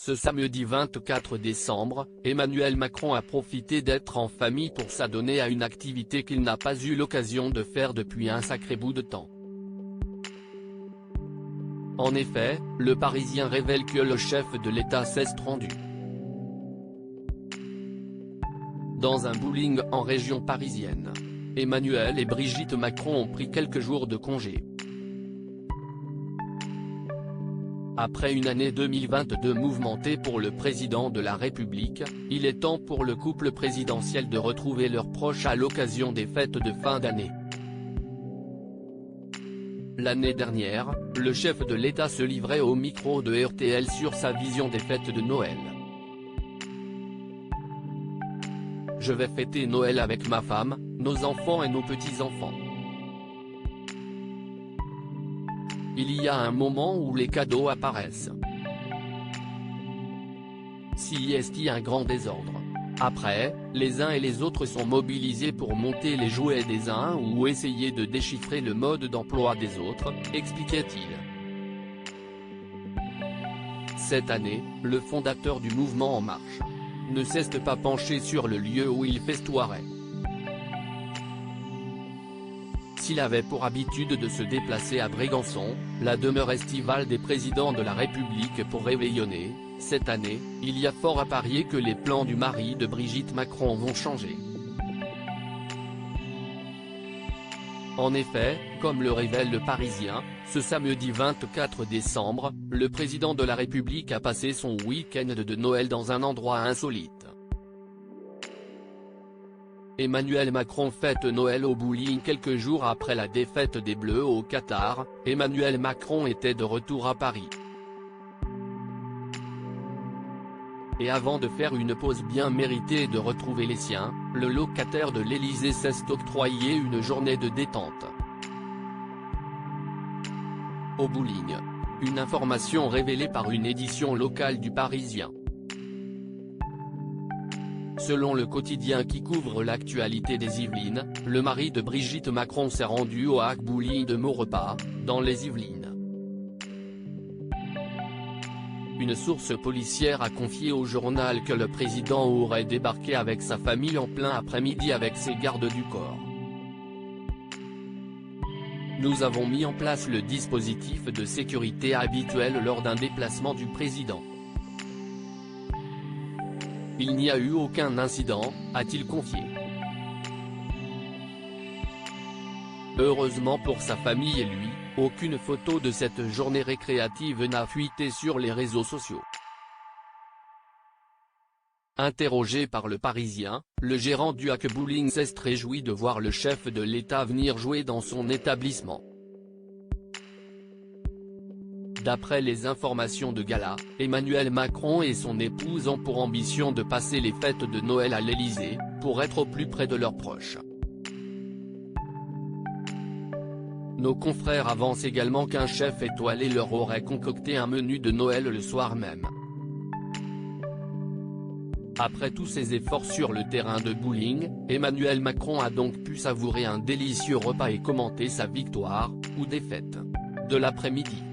Ce samedi 24 décembre, Emmanuel Macron a profité d'être en famille pour s'adonner à une activité qu'il n'a pas eu l'occasion de faire depuis un sacré bout de temps. En effet, le Parisien révèle que le chef de l'État s'est rendu dans un bowling en région parisienne. Emmanuel et Brigitte Macron ont pris quelques jours de congé. Après une année 2022 mouvementée pour le président de la République, il est temps pour le couple présidentiel de retrouver leurs proches à l'occasion des fêtes de fin d'année. L'année dernière, le chef de l'État se livrait au micro de RTL sur sa vision des fêtes de Noël. Je vais fêter Noël avec ma femme, nos enfants et nos petits-enfants. Il y a un moment où les cadeaux apparaissent. Si est un grand désordre. Après, les uns et les autres sont mobilisés pour monter les jouets des uns ou essayer de déchiffrer le mode d'emploi des autres, expliquait-il. Cette année, le fondateur du mouvement En Marche ne s'est pas penché sur le lieu où il festoierait. S'il avait pour habitude de se déplacer à Brégançon, la demeure estivale des présidents de la République pour réveillonner, cette année, il y a fort à parier que les plans du mari de Brigitte Macron vont changer. En effet, comme le révèle le Parisien, ce samedi 24 décembre, le président de la République a passé son week-end de Noël dans un endroit insolite. Emmanuel Macron fête Noël au bowling quelques jours après la défaite des Bleus au Qatar. Emmanuel Macron était de retour à Paris. Et avant de faire une pause bien méritée et de retrouver les siens, le locataire de l'Élysée s'est octroyé une journée de détente au bowling. Une information révélée par une édition locale du Parisien. Selon le quotidien qui couvre l'actualité des Yvelines, le mari de Brigitte Macron s'est rendu au Hack Bowling de Maurepas, dans les Yvelines. Une source policière a confié au journal que le président aurait débarqué avec sa famille en plein après-midi avec ses gardes du corps. Nous avons mis en place le dispositif de sécurité habituel lors d'un déplacement du président. Il n'y a eu aucun incident, a-t-il confié. Heureusement pour sa famille et lui, aucune photo de cette journée récréative n'a fuité sur les réseaux sociaux. Interrogé par le Parisien, le gérant du Hack Bowling s'est réjoui de voir le chef de l'État venir jouer dans son établissement. D'après les informations de Gala, Emmanuel Macron et son épouse ont pour ambition de passer les fêtes de Noël à l'Élysée, pour être au plus près de leurs proches. Nos confrères avancent également qu'un chef étoilé leur aurait concocté un menu de Noël le soir même. Après tous ses efforts sur le terrain de bowling, Emmanuel Macron a donc pu savourer un délicieux repas et commenter sa victoire, ou défaite, de l'après-midi.